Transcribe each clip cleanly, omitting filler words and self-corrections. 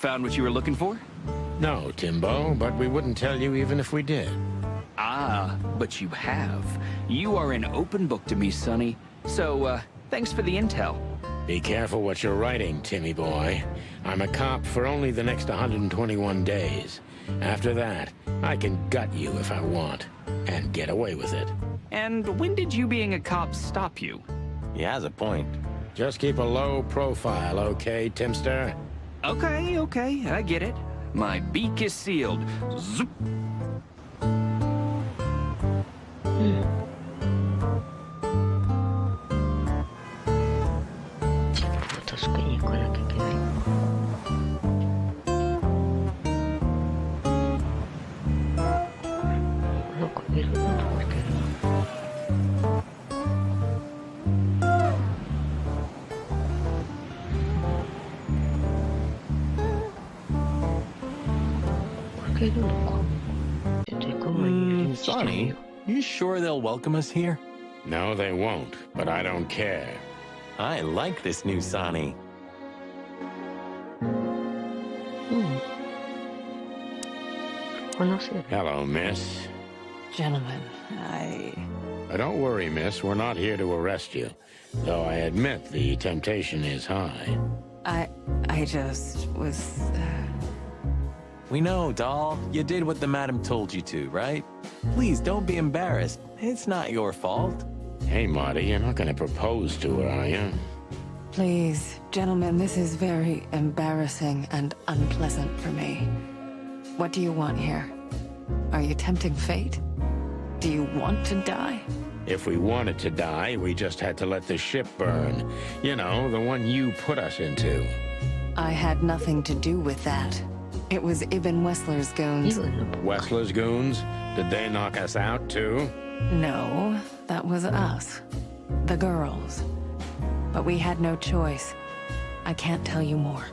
Found what you were looking for? No, Timbo, but we wouldn't tell you even if we did. Ah, but you have. You are an open book to me, Sonny. So, thanks for the intel. Be careful what you're writing, Timmy boy. I'm a cop for only the next 121 days. After that, I can gut you if I want, and get away with it. And when did you being a cop stop you? He has a point. Just keep a low profile, okay, Timster? Okay, I get it. My beak is sealed. Zoop. 確かに行かなきゃいけない。なんかいろんなとこ行けるな。行けるのか。ちょっと行く前に寄り道してみよ Sonny, you sure they'll welcome us here? No, they won't, but I don't care. I like this new Sonny. う。うん。話せる。 Hello, miss. Gentlemen, Don't worry, miss. We're not here to arrest you. Though I admit the temptation is high. I just was, We know, doll. You did what the madam told you to, right? Please don't be embarrassed. It's not your fault. Hey, Marty, you're not going to propose to her, are you? please, gentlemen, this is very embarrassing and unpleasant for me. What do you want here? Are you tempting fate? Do you want to die? If we wanted to die, we just had to let the ship burn. You know, the one you put us into. I had nothing to do with that. It was Ibn Wessler's goons. イブの Wessler's goons? Did they knock us out, too? No, that was us. The girls. But we had no choice. I can't tell you more.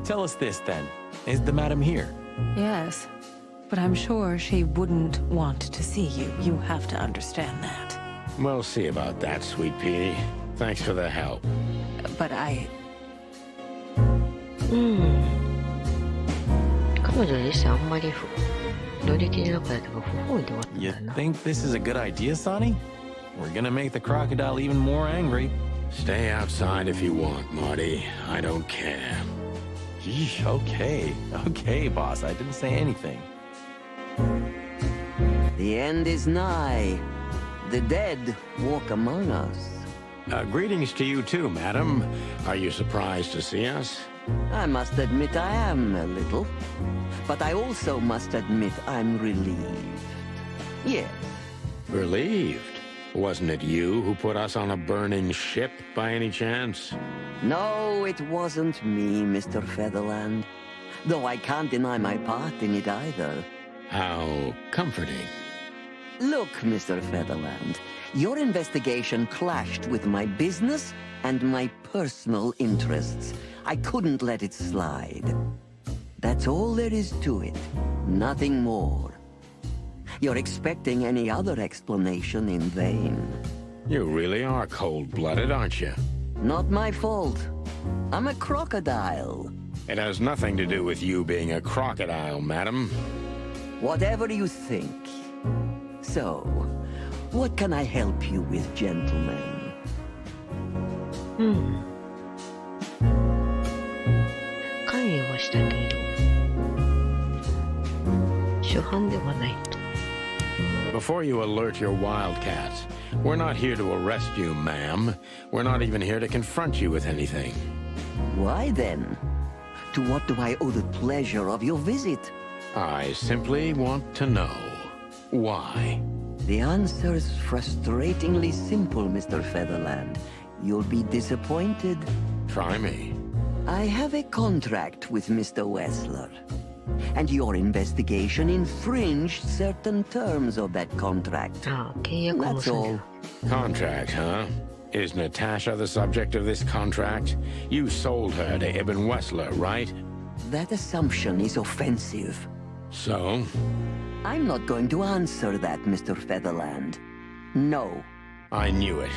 Tell us this, then. Is the madam here? Yes, but I'm sure she wouldn't want to see you. You have to understand that. We'll see about that, sweet pea. Thanks for the help. But I... うん。彼女自身あんまり乗り気じゃなかったけど不本意で終わったん You だよな。 think this is a good idea, Sonny? We're gonna make the crocodile even more angry. Stay outside if you want, Marty. I don't care. Yeesh, okay, boss. I didn't say anything. The end is nigh. The dead walk among us. Greetings to you too, madam. Are you surprised to see us? I must admit I am a little. But I also must admit I'm relieved. Yes. Relieved? Wasn't it you who put us on a burning ship, by any chance? No, it wasn't me, Mr. Featherland. Though I can't deny my part in it either. How comforting. Look, Mr. Featherland, your investigation clashed with my business and my personal interests. I couldn't let it slide. That's all there is to it. Nothing more. You're expecting any other explanation in vain. You really are cold-blooded, aren't you? Not my fault. I'm a crocodile. It has nothing to do with you being a crocodile, madam. Whatever you think. So, what can I help you with, gentlemen? うん。関与はしたけど、主犯ではないと。 Before you alert your wildcats, we're not here to arrest you, ma'am. We're not even here to confront you with anything. Why then? To what do I owe the pleasure of your visit? I simply want to know why. The answer's frustratingly simple, Mr. Featherland. You'll be disappointed. Try me. I have a contract with Mr. Wessler. And your investigation infringed certain terms of that contract. ああ、契約も That's する all. Contract, huh? Is Natasha the subject of this contract? You sold her to Ibn Wessler, right? That assumption is offensive. So? I'm not going to answer that, Mr. Featherland. No. I knew it.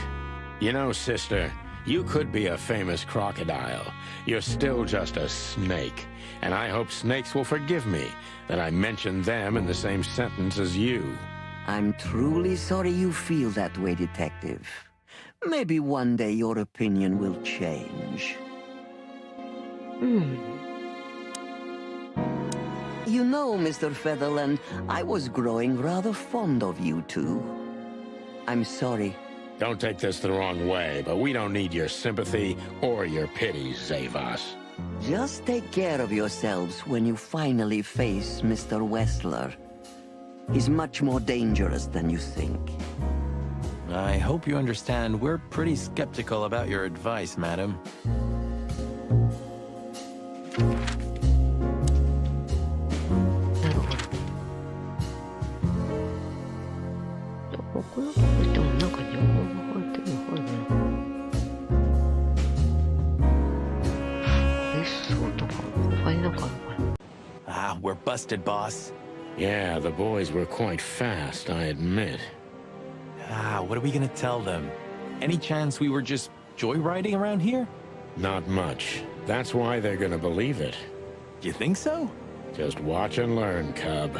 You know, sister, You could be a famous crocodile. You're still just a snake. And I hope snakes will forgive me that I mentioned them in the same sentence as you. I'm truly sorry you feel that way, Detective. Maybe one day your opinion will change. You know, Mr. Featherland, I was growing rather fond of you two. I'm sorry. Don't take this the wrong way, but we don't need your sympathy or your pity, Zavas. Just take care of yourselves when you finally face Mr. Wessler. He's much more dangerous than you think. I hope you understand we're pretty skeptical about your advice, madam. なるほど。このとこ行ってもなんか情報が入ってるの入るの別荘とか他になんかあるかな Ah, we're busted, boss. Yeah, the boys were quite fast, I admit. Ah, what are we gonna tell them? Any chance we were just joyriding around here? Not much. That's why they're gonna believe it. You think so? Just watch and learn, cub.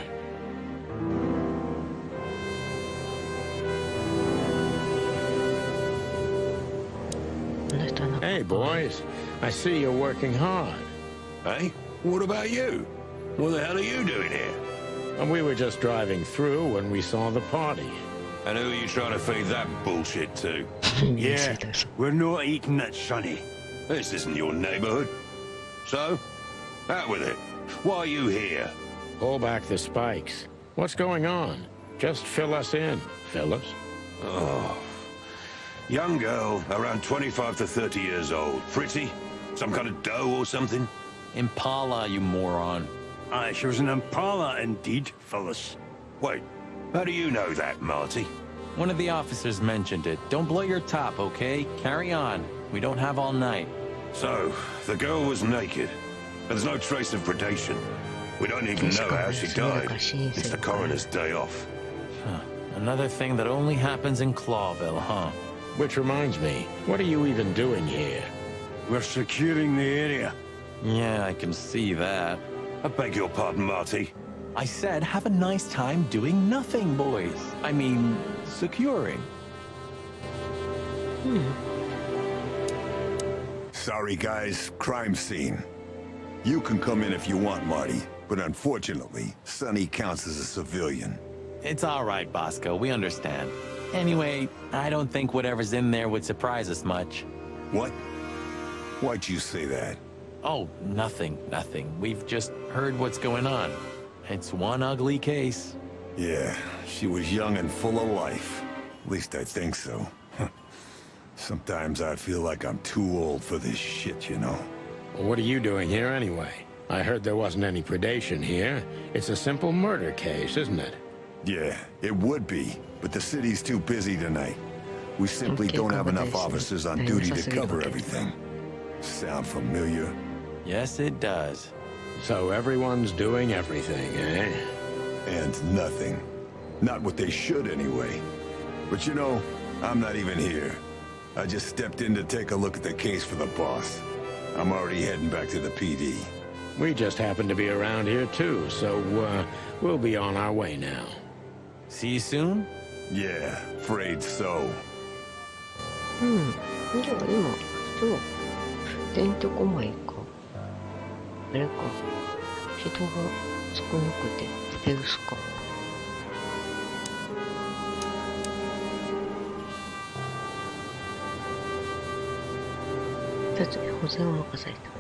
Hey, boys. I see you're working hard. Hey, what about you? What the hell are you doing here? And we were just driving through when we saw the party. And who are you trying to feed that bullshit to? Yeah, we're not eating that, Sonny. This isn't your neighborhood. So, out with it. Why are you here? Pull back the spikes. What's going on? Just fill us in, fellas. Oh. Young girl, around 25 to 30 years old. Pretty? Some kind of dough or something? Impala, you moron. Aye, she was an Impala indeed, fellas. Wait, how do you know that, Marty? One of the officers mentioned it. Don't blow your top, okay? Carry on. We don't have all night. So, the girl was naked. But there's no trace of predation. We don't even know how she died. It's the coroner's day off. Huh. Another thing that only happens in Clawville, huh? Which reminds me, what are you even doing here? We're securing the area. Yeah, I can see that. I beg your pardon, Marty. I said have a nice time doing nothing, boys. I mean, securing. Sorry, guys. Crime scene. You can come in if you want, Marty, but unfortunately, Sonny counts as a civilian. It's all right, Bosco. We understand. Anyway, I don't think whatever's in there would surprise us much. What? Why'd you say that? Oh, nothing. We've just heard what's going on. It's one ugly case. Yeah, she was young and full of life. At least I think so. Sometimes I feel like I'm too old for this shit, you know? Well, what are you doing here anyway? I heard there wasn't any predation here. It's a simple murder case, isn't it? Yeah, it would be, but the city's too busy tonight. We simply don't have enough officers on duty to cover everything. Sound familiar? Yes, it does. So everyone's doing everything, eh? And nothing. Not what they should, anyway. But you know, I'm not even here. I just stepped in to take a look at the case for the boss. I'm already heading back to the PD. We just happen to be around here too, so we'll be on our way now. See you soon? Yeah, afraid so. じゃあ今、そう、てんてこまいか。あれか、人が少なくて、手薄か。一つに保全を任された。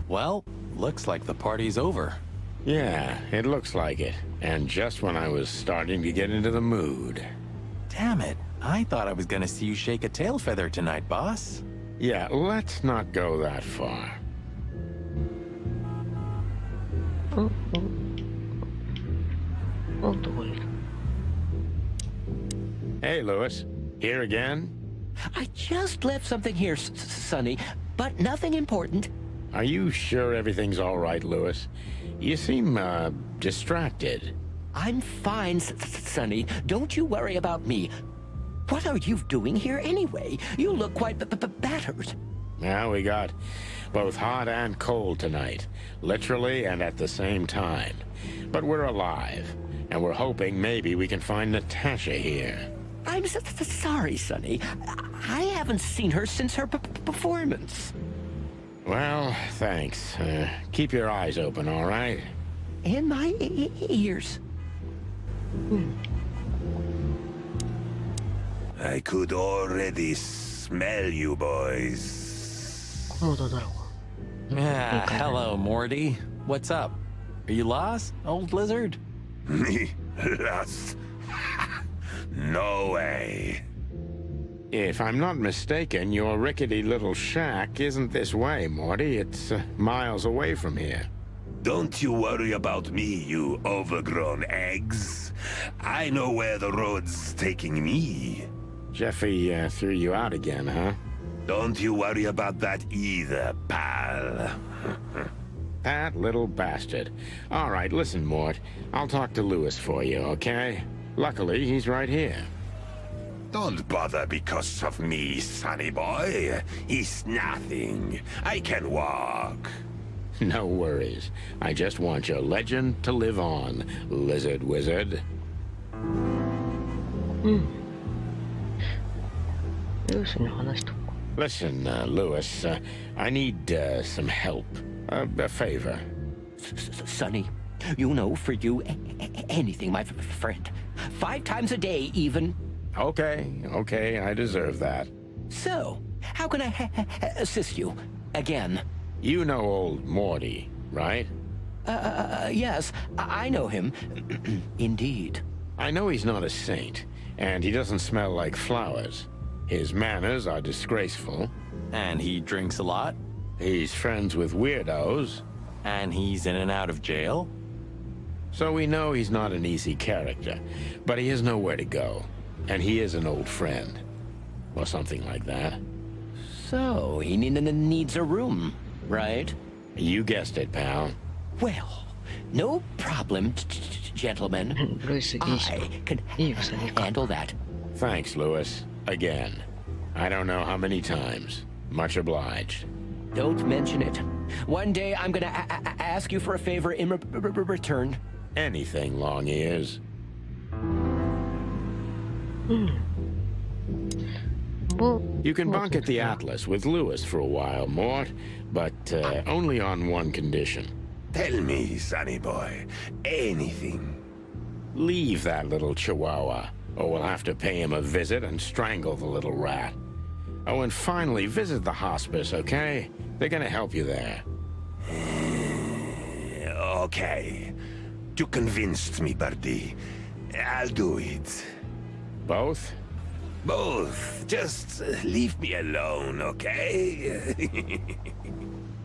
Well, looks like the party's over. Yeah, it looks like it. And just when I was starting to get into the mood. Damn it. I thought I was gonna see you shake a tail feather tonight, boss. Yeah, let's not go that far. あ、どこにいる Hey, Lewis. Here again? I just left something here, Sonny, but nothing important. Are you sure everything's all right, Lewis? You seem, distracted. I'm fine, Sonny. Don't you worry about me. What are you doing here anyway? You look quite battered. Well, we got both hot and cold tonight, literally and at the same time. But we're alive, and we're hoping maybe we can find Natasha here. I'm sorry, Sonny. I haven't seen her since her performance. Well, thanks. Keep your eyes open, all right? And my ears. I could already smell you boys. コモドだろう Ah, hello, Morty. What's up? Are you lost, old lizard? Me? Lost? No way. If I'm not mistaken, your rickety little shack isn't this way, Morty. It's miles away from here. Don't you worry about me, you overgrown eggs. I know where the road's taking me. Jeffy threw you out again, huh? Don't you worry about that either, pal. That little bastard. All right, listen, Mort. I'll talk to Lewis for you, okay? Luckily, he's right here. Don't bother because of me, sonny boy. It's nothing. I can walk. No worries. I just want your legend to live on, lizard wizard. ルースに話しとく Listen, Lewis, I need some help. A favor. Sonny, you know, for you, anything, my friend. 5 times a day, even. Okay, I deserve that. So, how can I assist you? Again? You know old Morty, right? Yes, I know him. Indeed. I know he's not a saint, and he doesn't smell like flowers. His manners are disgraceful. And he drinks a lot? He's friends with weirdos. And he's in and out of jail? So we know he's not an easy character, but he has nowhere to go. And he is an old friend. Or something like that. So, he needs a room, right? You guessed it, pal. Well, no problem, gentlemen. ルイスいいじゃん I can いいよそれか handle that. Thanks, Lewis. Again. I don't know how many times. Much obliged. Don't mention it. One day I'm gonna ask you for a favor in return. Anything, long ears. も You can も bunk at the Atlas with Lewis for a while, Mort, but only on one condition. Tell me, sonny boy. Anything. Leave that little chihuahua, or we'll have to pay him a visit and strangle the little rat. Oh, and finally, visit the hospice, okay? They're gonna help you there. Okay. You convinced me, Birdie. I'll do it. Both? Both. Just leave me alone, okay?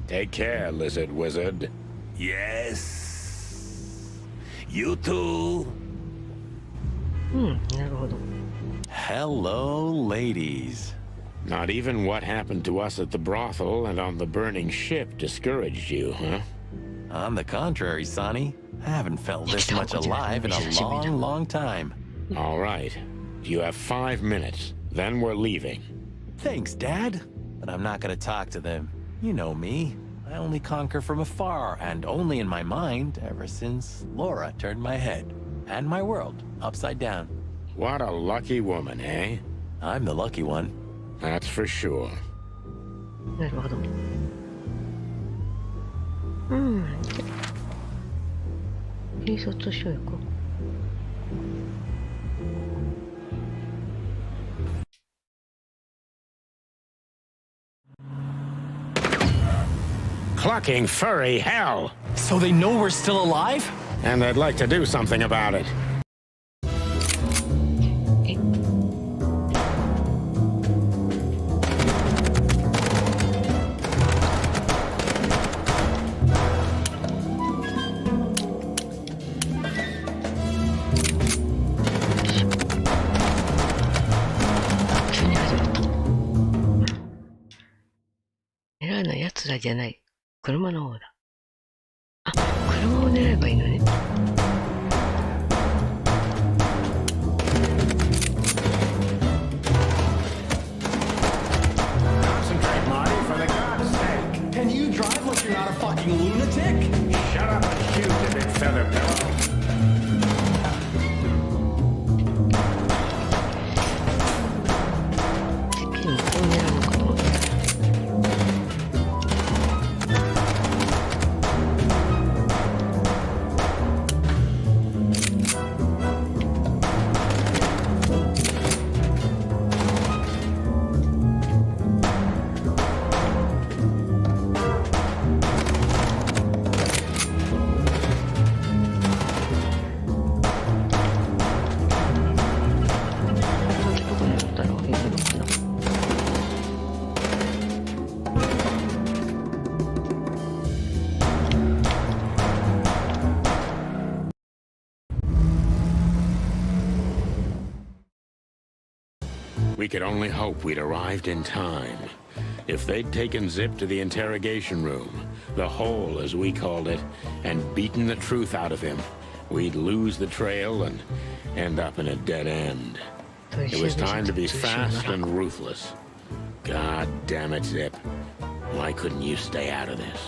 Take care, lizard wizard. Yes. You too. なるほど Hello, ladies. Not even what happened to us at the brothel and on the burning ship discouraged you, huh? On the contrary, Sonny, I haven't felt this much alive in a long, long time. All right. You have 5 minutes. Then we're leaving. Thanks, Dad. But I'm not gonna talk to them. You know me. I only conquer from afar, and only in my mind, ever since Laura turned my head. And my world upside down. What a lucky woman, eh? I'm the lucky one. That's for sure. なるほど警察署へか Clucking furry hell! So they know we're still alive? And they'd like to do something about it. 奴らじゃない。車の方だ。あ、車を狙えばいいのね。Concentrate, Marty, for the God's sake. Can you drive like you're not a fucking lunatic? Shut up and shoot, you big feather pillow. てっきり向こうを狙うのかと思った。We could only hope we'd arrived in time. If they'd taken Zip to the interrogation room, the hole as we called it, and beaten the truth out of him, we'd lose the trail and end up in a dead end. It was time to be fast and ruthless. God damn it, Zip. Why couldn't you stay out of this?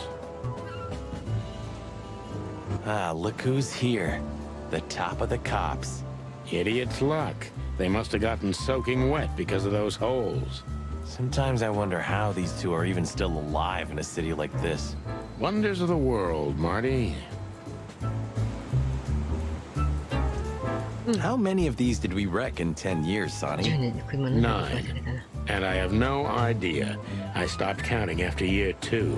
Ah, look who's here. The top of the cops. Idiot's luck. They must have gotten soaking wet because of those holes. Sometimes I wonder how these two are even still alive in a city like this. Wonders of the world, Marty. How many of these did we wreck in 10 years, Sonny? 10年で車の中に書いてあるかな。 And I have no idea. I stopped counting after year 2.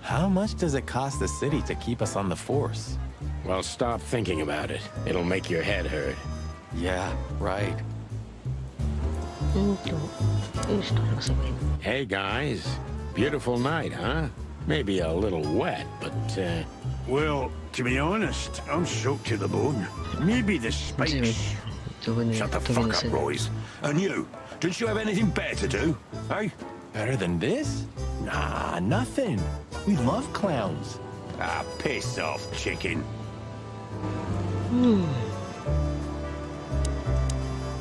How much does it cost the city to keep us on the force? Well, stop thinking about it. It'll make your head hurt. Yeah, right. どうしたら遊べんの？ Hey, guys. Beautiful night, huh? Maybe a little wet, but, Well, to be honest, I'm soaked to the bone. Maybe the 初めて spikes. どこに Shut the 飛び fuck 乗せ up, る。 Royce. And you, don't you have anything better to do? Eh? Better than this? Nah, nothing. We love clowns. Ah, piss off, chicken.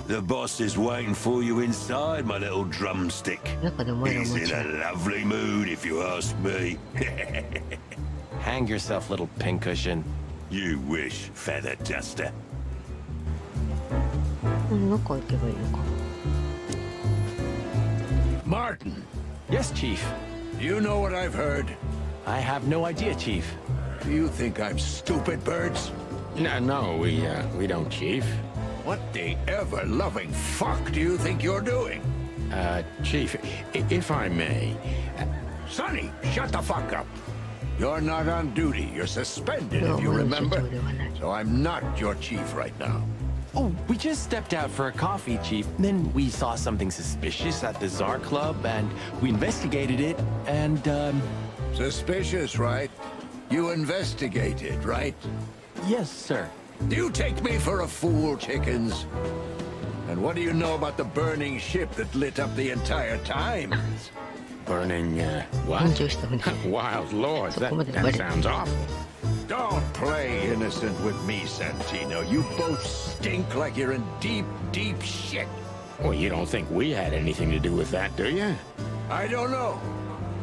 The boss is waiting for you inside, my little drumstick. 中でお前ら He's 持 in ち a lovely mood, if you ask me. Hang yourself, little pincushion. You wish, feather duster. 中行けばいいのか。 Martin, Yes, Chief. you know what I've heard? I have no idea, Chief. Do you think I'm stupid, birds? no, we don't, Chief. What the ever-loving fuck do you think you're doing? Chief, if I may, Sonny, shut the fuck up. You're not on duty. You're suspended, No, if you I'm remember. not doing So I'm not your chief right now. Oh, we just stepped out for a coffee, Chief. Then we saw something suspicious at the Czar Club, and we investigated it, and, Suspicious, right? You investigated, right? yes, sir. Do you take me for a fool, chickens? And what do you know about the burning ship that lit up the entire Times? burning, 緊 what? 張したふうに。 Wild lords, that Somebody- sounds awful. Don't play innocent with me, Santino. You both stink like you're in deep, deep shit. Well, you don't think we had anything to do with that, do you? I don't know.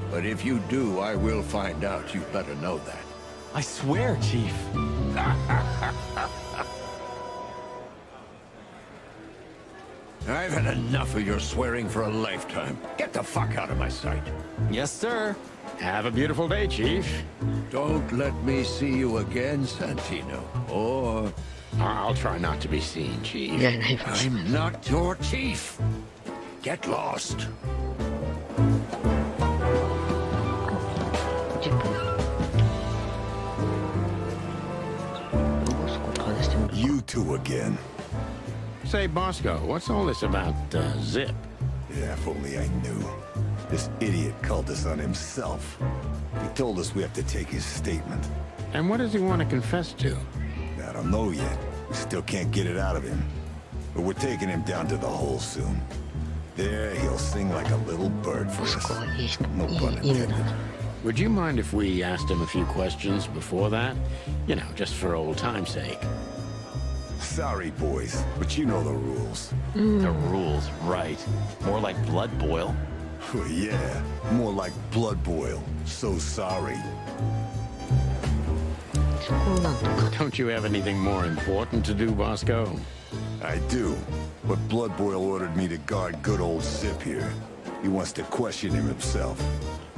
But if you do, I will find out. You better know that. I swear, Chief. I've had enough of your swearing for a lifetime. Get the fuck out of my sight. Yes, sir. Have a beautiful day, Chief. Don't let me see you again, Santino. Or I'll try not to be seen, Chief. いらないわ。 I'm not your chief. Get lost. 10分だ。ボスコと話してみる。 You two again. Say, Bosco, what's all this about, Zip? Yeah, if only I knew. This idiot called us on himself. He told us we have to take his statement. And what does he want to confess to? I don't know yet. We still can't get it out of him. But we're taking him down to the hole soon. There, he'll sing like a little bird for ボス us. コはいい人、 No pun いい犬 intended. だ。would you mind if we asked him a few questions before that? You know, just for old time's sake. Sorry, boys, but you know the rules. The rules, right. More like blood boil. Yeah, more like blood boil. So sorry. そこをなんとか Don't you have anything more important to do, Bosco? I do, but Blood Boil ordered me to guard good old Zip here. He wants to question him himself.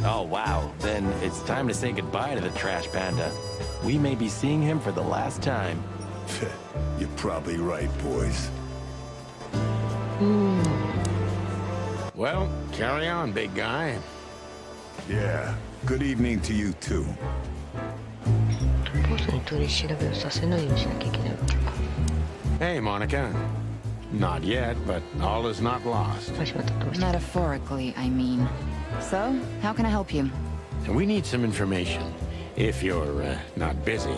Oh, wow. Then it's time to say goodbye to the trash panda. We may be seeing him for the last time. You're probably right, boys. Well, carry on, big guy. Yeah, good evening to you too. ボスに取り調べをさせないようにしなきゃいけないわけか Hey, Monica. Not yet, but all is not lost. 始まったと思います Metaphorically, I mean. So, how can I help you? We need some information. If you're not busy.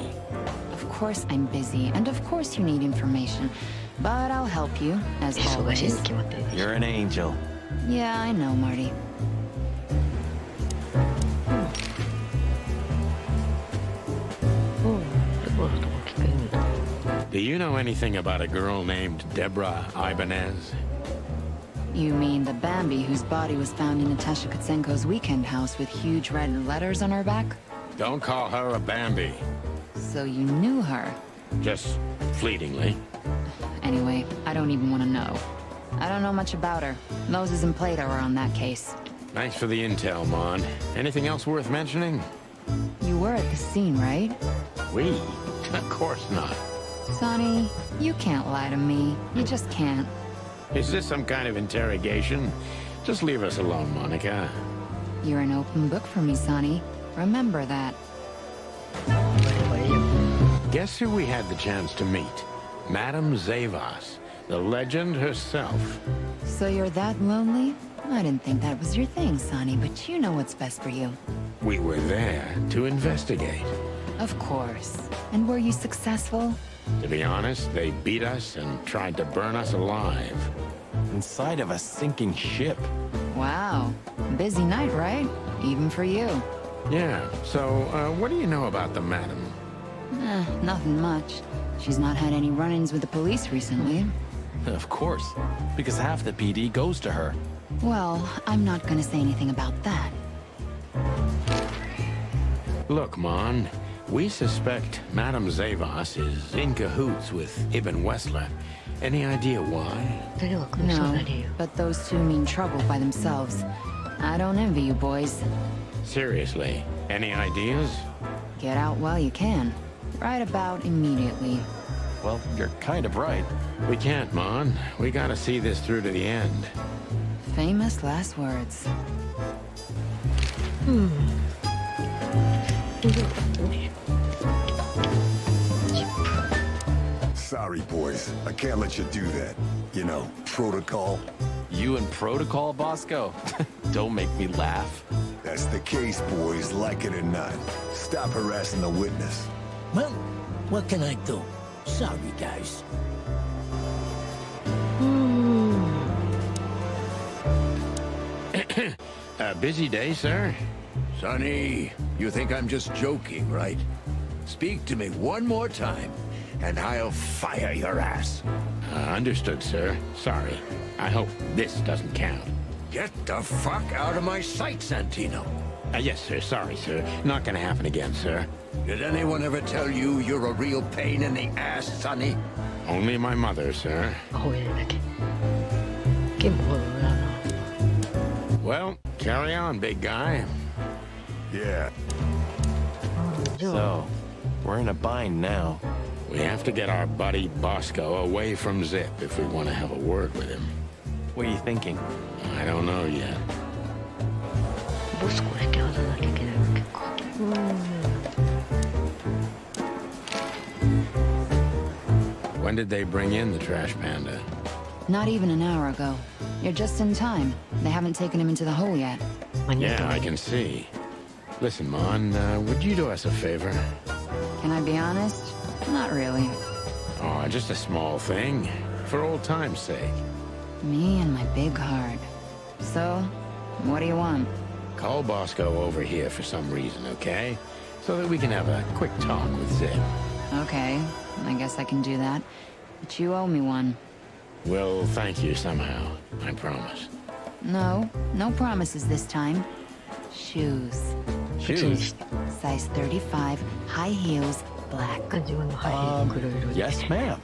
Of course I'm busy, and of course you need information. But I'll help you, as 忙しいに always. 決まってるでしょ You're an angel. Yeah, I know, Marty. Do you know anything about a girl named Deborah Ibanez? You mean the Bambi whose body was found in Natasha Kutsenko's weekend house with huge red letters on her back? Don't call her a Bambi. So you knew her. Just fleetingly. Anyway, I don't even want to know. I don't know much about her. Moses and Plato are on that case. Thanks for the intel, Mon. Anything else worth mentioning? You were at the scene, right? We? Of course not. Sonny, you can't lie to me. You just can't. Is this some kind of interrogation? Just leave us alone, Monica. You're an open book for me, Sonny. Remember that. Guess who we had the chance to meet? Madame Zavas, the legend herself. So you're that lonely? I didn't think that was your thing, Sonny, but you know what's best for you. We were there to investigate. Of course. And were you successful? To be honest, they beat us and tried to burn us alive. Inside of a sinking ship. Wow. Busy night, right? Even for you. Yeah, so, what do you know about the madam? Nothing much. She's not had any run-ins with the police recently. Of course. Because half the PD goes to her. Well, I'm not gonna say anything about that. Look, Mon, we suspect Madame Zavas is in cahoots with Ibn Wessler. Any idea why? No, but those two mean trouble by themselves. I don't envy you boys. Seriously, any ideas? Get out while you can. Right about immediately. Well, you're kind of right. We can't, Mon. We gotta see this through to the end. Famous last words. Sorry, boys. I can't let you do that. You know, protocol. You and protocol, Bosco? Don't make me laugh. That's the case, boys, like it or not. Stop harassing the witness. Well, what can I do? Sorry, guys. A busy day, sir? Sonny, you think I'm just joking, right? Speak to me one more time, and I'll fire your ass. Understood, sir. Sorry. I hope this doesn't count. Get the fuck out of my sight, Santino. Yes, sir. Sorry, sir. Not gonna happen again, sir. Did anyone ever tell you you're a real pain in the ass, Sonny? Only my mother, sir. Well, carry on, big guy. Yeah. So, we're in a bind now. We have to get our buddy Bosco away from Zip if we want to have a word with him. What are you thinking? I don't know yet. ボスコ引き離さなきゃいけないわけか When did they bring in the trash panda? Not even an hour ago. You're just in time. They haven't taken him into the hole yet. Yeah, I can see. Listen, Mon, would you do us a favor? Can I be honest? Not really. Oh, just a small thing. For old time's sake. Me and my big heart. So, what do you want? Call Bosco over here for some reason, okay? So that we can have a quick talk with Zip. Okay, I guess I can do that. But you owe me one. We'll thank you somehow, I promise. No promises this time. Shoes. Shoes? Size 35, high heels, black. あ、自分のハイヒール黒色で。 Yes, ma'am.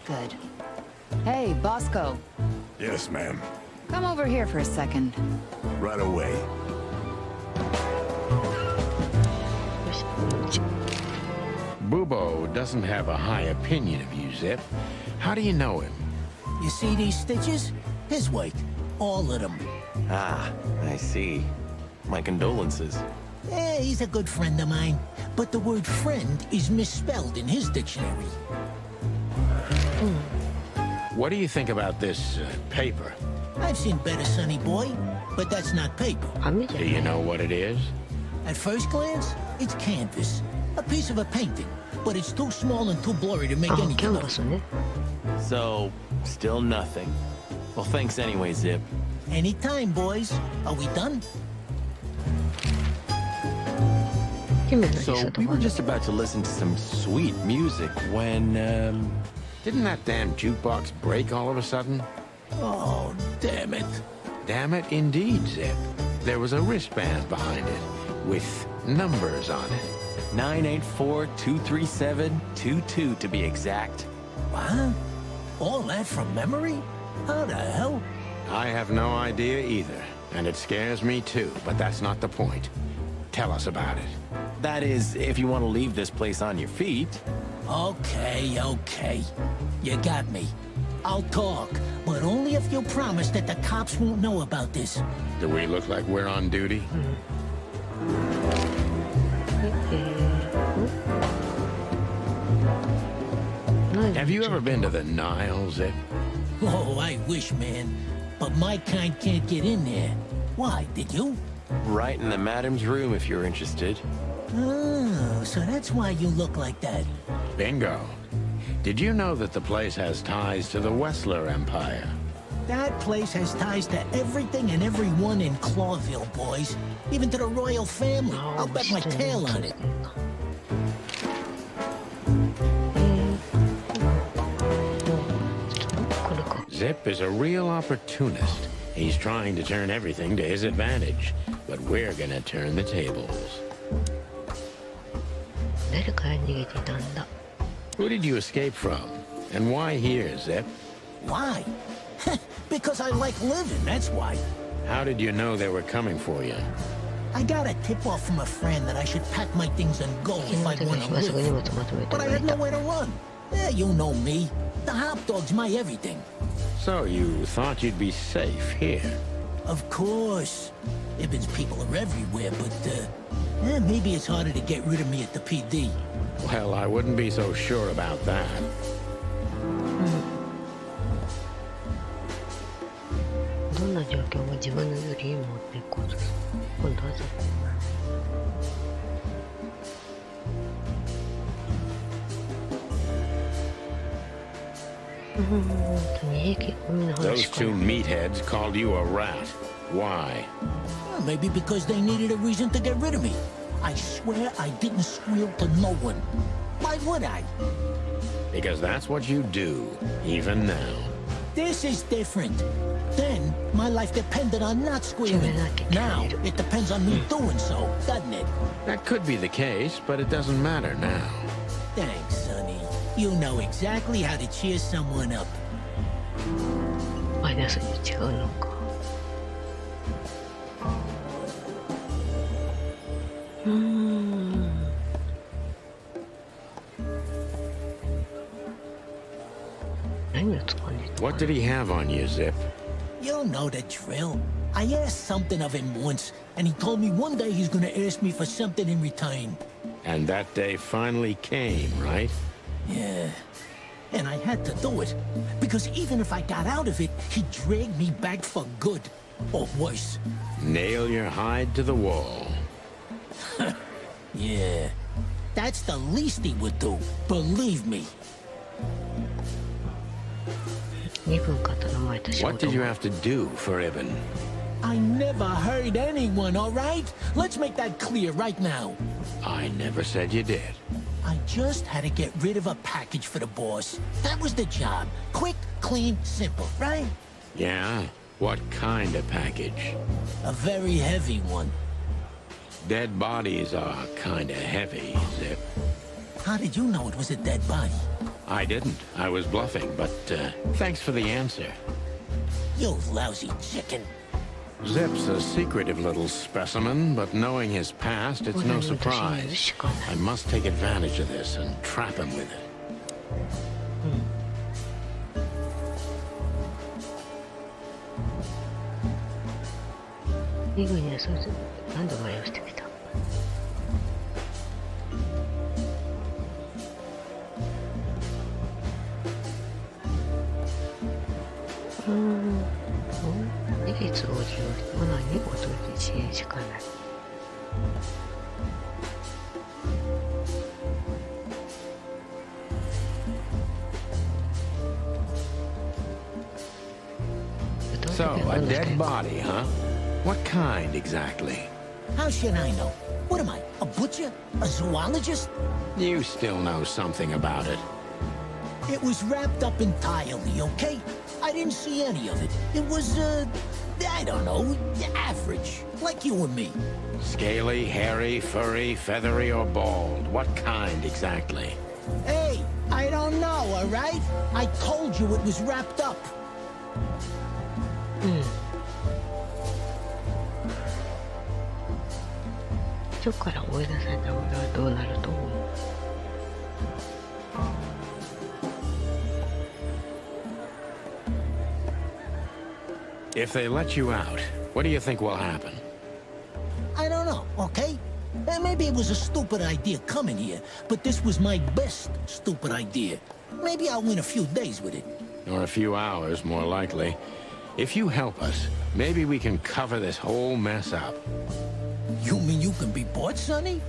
Good. Hey, Bosco. Yes, ma'am. Come over here for a second. Right away. よし、このうち。 Bubo doesn't have a high opinion of you, Zip. How do you know him? You see these stitches? His work. All of them. Ah, I see. My condolences. Yeah, he's a good friend of mine. But the word friend is misspelled in his dictionary. What do you think about this paper? I've seen better, sonny boy. But that's not paper. 紙じゃ Do ない you know what it is? At first glance, it's canvas. A piece of a painting. But it's too small and too blurry to make あ、キャ anything ン of バ it. スね。 So, still nothing. Well, thanks anyway, Zip. Anytime, boys. Are we done? 姫の So, 磯と we か were just about to listen to some sweet music when, Didn't that damn jukebox break all of a sudden? Oh, damn it. Damn it, indeed, Zip. There was a wristband behind it, with numbers on it. 984-237-22 to be exact. What? All that from memory? How the hell? I have no idea either, and it scares me too, but that's not the point. Tell us about it. That is, if you want to leave this place on your feet. Okay. You got me. I'll talk, but only if you promise that the cops won't know about this. Do we look like we're on duty? 何 Have you ever been to the Nile, Zip? Oh, I wish, man. But my kind can't get in there. Why, did you? Right in the madam's room if you're interested. Oh, so that's why you look like that. Bingo. Did you know that the place has ties to the Wessler Empire? That place has ties to everything and everyone in Clawville, boys. Even to the royal family. I'll bet my tail on it. Zip is a real opportunist. He's trying to turn everything to his advantage, but we're gonna turn the tables. 誰から逃げていたんだ Who did you escape from? And why here, Zip? Why? Because I like living, that's why. How did you know they were coming for you? I got a tip-off from a friend that I should pack my things and go if I 昨日 want 今す to ぐ荷 live. 物まとめて But も I らえ had た nowhere to run. You know me. The hop dog's my everything. So you thought you'd be safe here? Of course. Ibben's people are everywhere, but maybe it's harder to get rid of me at the PD. Well, I wouldn't be so sure about that. どんな状況も自分のよりいい持っていこうとする今度はそこ2匹海の Those 話か two な meatheads called you a rat. Why? Well, maybe because they needed a reason to get rid of me. I swear I didn't squeal to no one. Why would I? Because that's what you do, even now. This is different. Then, my life depended on not squealing. Now, it depends on me doing so, doesn't it? That could be the case, but it doesn't matter now. Thanks, Sonny. You know exactly how to cheer someone up. マイナスに違うのか何を掴んでいた What did he have on you, Zip? You know the drill. I asked something of him once, and he told me one day he's gonna ask me for something in return. And that day finally came, right? Yeah. And I had to do it. Because even if I got out of it, he'd drag me back for good. Or worse. Nail your hide to the wall. Yeah. That's the least he would do. Believe me. 2分か頼まれた仕 What 事 did you have to do for Ibn? I never hurt anyone, all right? Let's make that clear right now. I never said you did. I just had to get rid of a package for the boss. That was the job. Quick, clean, simple, right? Yeah? What kind of package? A very heavy one. Dead bodies are kinda heavy, Zip. How did you know it was a dead body? I didn't. I was bluffing, but thanks for the answer. You lousy chicken. Zip's a secretive little specimen, but knowing his past, it's no surprise. I must take advantage of this and trap him with it. リグにはそう何度迷してきた。利率を利用してものにごとり支援しかない。So, a dead body, huh? What kind, exactly? How should I know? What am I, a butcher? A zoologist? You still know something about it. It was wrapped up entirely, okay? I didn't see any of it. It was, I don't know, average. Like you and me. Scaly, hairy, furry, feathery, or bald? What kind, exactly? Hey, I don't know, all right? I told you it was wrapped up. そこから追い出された俺はどうなると思う？ If they let you out, what do you think will happen? I don't know, okay? Maybe it was a stupid idea coming here, but this was my best stupid idea. Maybe I'll win a few days with it. Or a few hours, more likely. If you help us, maybe we can cover this whole mess up. You mean you can be bought, Sonny?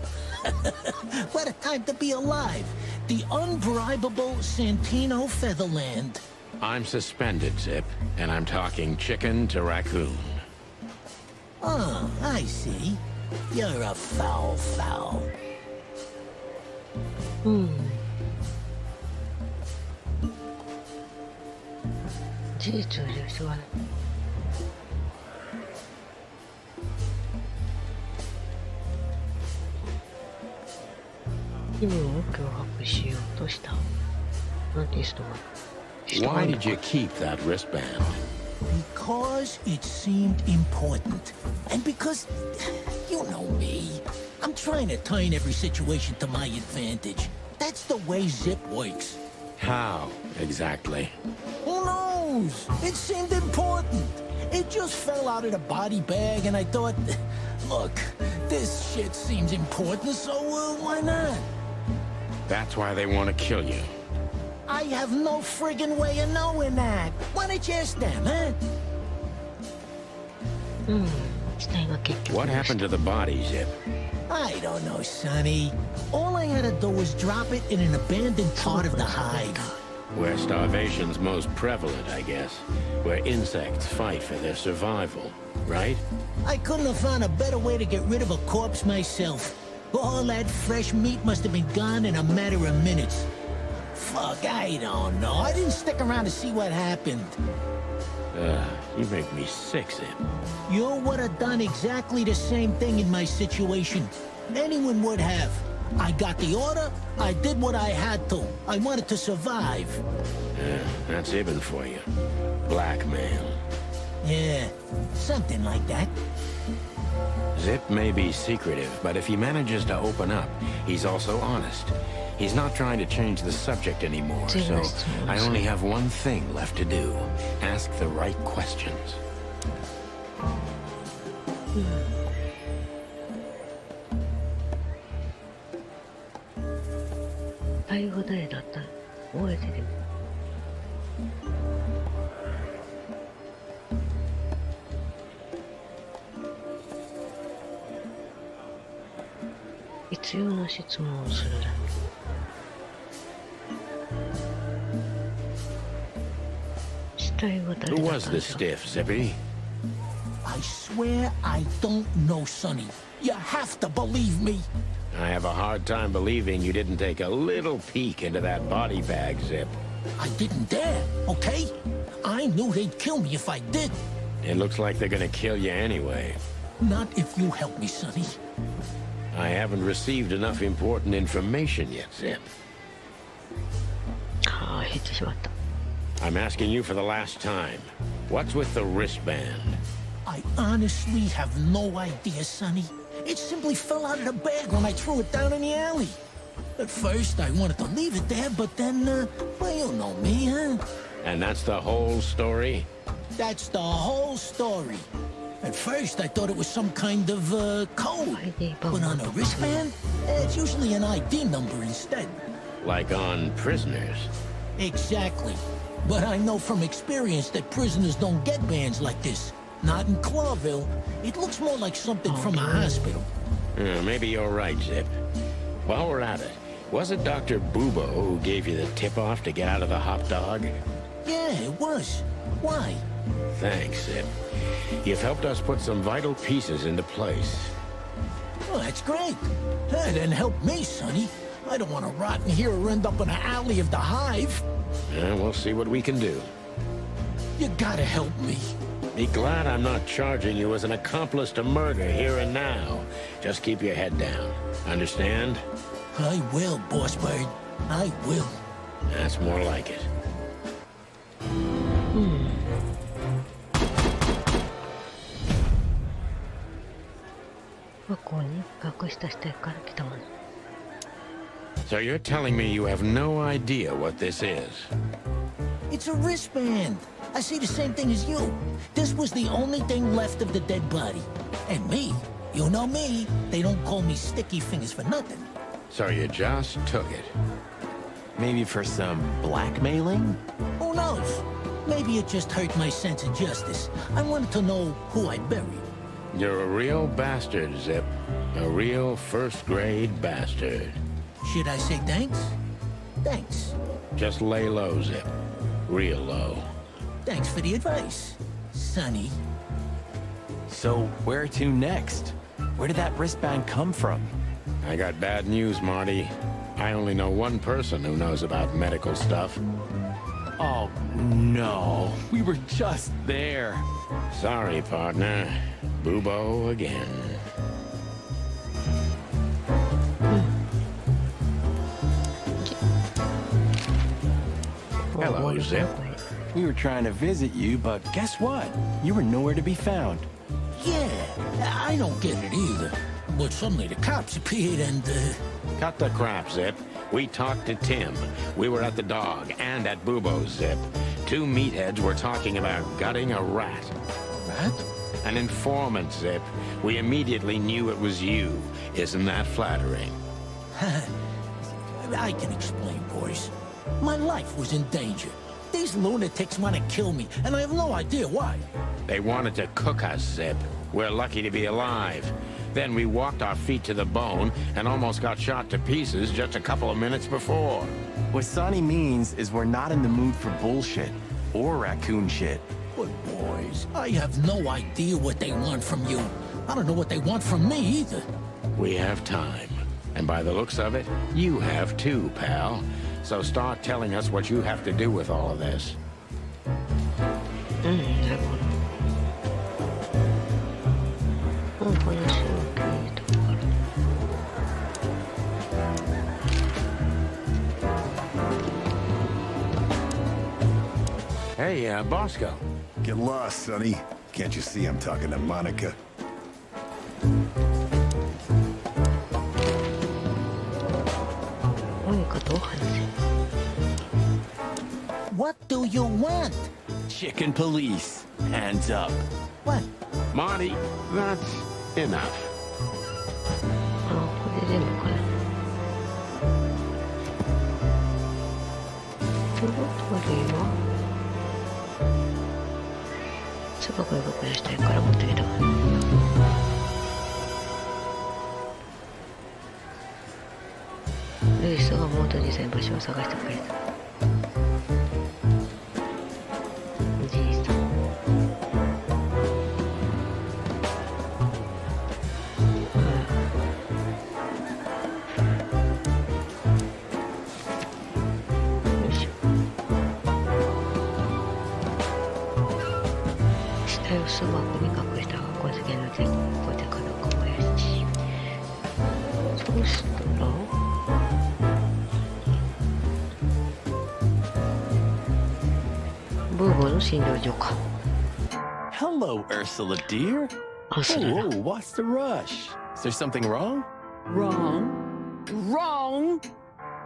What a time to be alive. The unbribable Santino Featherland. I'm suspended, Zip, and I'm talking chicken to raccoon. Oh, I see. You're a foul. 事実を利用してはない。気分を脅迫しようとしたアーティストが。 Why did you keep that wristband? Because it seemed important. And because, you know me, I'm trying to turn every situation to my advantage. That's the way Zip works. How, exactly? Who knows? It seemed important. It just fell out of the body bag and I thought, look, this shit seems important, so why not? That's why they want to kill you. I have no friggin' way of knowing that. Why don't you ask them, huh? What happened to the body, Zip? I don't know, Sonny. All I had to do was drop it in an abandoned part of the hive. Where starvation's most prevalent, I guess. Where insects fight for their survival, right? I couldn't have found a better way to get rid of a corpse myself. All that fresh meat must have been gone in a matter of minutes. Fuck, I don't know. I didn't stick around to see what happened. You make me sick, Zip. You would have done exactly the same thing in my situation. Anyone would have. I got the order, I did what I had to. I wanted to survive. That's Ibn for you. Blackmail. Yeah, something like that. Zip may be secretive, but if he manages to open up, he's also honest. He's not trying to change the subject anymore, so I only have one thing left to do. Ask the right questions. 対応誰だったの覚えてる？必要な質問をするだけ。死体は誰 Who だっ was たんで this しょう？ stiff, Zippy? I swear swear I don't know, Sonny. You have to believe me. I have a hard time believing you didn't take a little peek into that body bag, Zip. I didn't dare, okay? I knew they'd kill me if I did. It looks like they're gonna kill you anyway. Not if you help me, Sonny. I haven't received enough important information yet, Zip. ああ、減ってしまった。 I'm asking you for the last time. What's with the wristband? I honestly have no idea, Sonny. It simply fell out of the bag when I threw it down in the alley. At first, I wanted to leave it there, but then, well, you know me, huh? And that's the whole story? That's the whole story. At first, I thought it was some kind of, code. But on a wristband, it's usually an ID number instead. Like on prisoners? Exactly. But I know from experience that prisoners don't get bands like this. Not in Clawville. It looks more like something from a hospital. Maybe you're right, Zip. While we're at it, was it Dr. Bubo who gave you the tip-off to get out of the hot dog? Yeah, it was. Why? Thanks, Zip. You've helped us put some vital pieces into place. Well, that's great. That didn't help me, Sonny. I don't want to rot in here or end up in an alley of the Hive. We'll see what we can do. You gotta help me. Be glad I'm not charging you as an accomplice to murder here and now. Just keep your head down. Understand? I will, Boss Bird. I will. That's more like it. ここに隠した死体から来たもの。 So you're telling me you have no idea what this is? It's a wristband. I see the same thing as you. This was the only thing left of the dead body. And me, you know me, they don't call me Sticky Fingers for nothing. So you just took it? Maybe for some blackmailing? Who knows? Maybe it just hurt my sense of justice. I wanted to know who I buried. You're a real bastard, Zip. A real first-grade bastard. Should I say thanks? Thanks. Just lay low, Zip. Real low. Thanks for the advice, Sonny. So, where to next? Where did that wristband come from? I got bad news, Marty. I only know one person who knows about medical stuff. Oh, no. We were just there. Sorry, partner. Bubo again. Hello, Zip. We were trying to visit you, but guess what? You were nowhere to be found. Yeah, I don't get it either. But suddenly the cops appeared and, Cut the crap, Zip. We talked to Tim. We were at the dog and at Bubo's, Zip. Two meatheads were talking about gutting a rat. Rat? An informant, Zip. We immediately knew it was you. Isn't that flattering? I can explain, boys. My life was in danger. These lunatics want to kill me, and I have no idea why. They wanted to cook us, Zip. We're lucky to be alive. Then we walked our feet to the bone and almost got shot to pieces just a couple of minutes before. What Sonny means is we're not in the mood for bullshit or raccoon shit. But boys, I have no idea what they want from you. I don't know what they want from me either. We have time. And by the looks of it, you have too, pal. So start telling us what you have to do with all of this. Hey, Bosco. Get lost, Sonny. Can't you see I'm talking to Monica? What do you want? Chicken police. Hands up. What? Marty, that's enough. これで全部かな。ちょっと悪いわ。すごく動くやしたいから持ってきたわ。ルイスがモードに全場所を探してくれた。おじいさん。スマホに隠した箱付けの全国でかどうかもやし。そうしたらブーボーの診療所か。 Hello, Ursula, dear. Ursula. Whoa, what's the rush? Is there something wrong? Wrong? Wrong?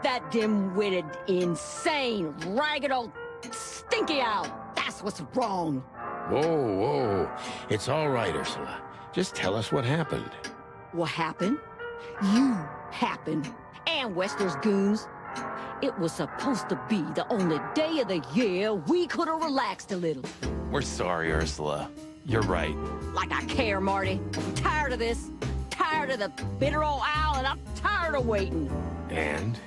That dim-witted, insane, ragged old stinky owl. That's what's wrong. Whoa, whoa. It's all right, Ursula. Just tell us what happened. What happened? You happened. And Wester's goons. It was supposed to be the only day of the year we could have relaxed a little. We're sorry, Ursula. You're right. Like I care, Marty. I'm tired of this. Tired of the bitter old owl, and I'm tired of waiting. And?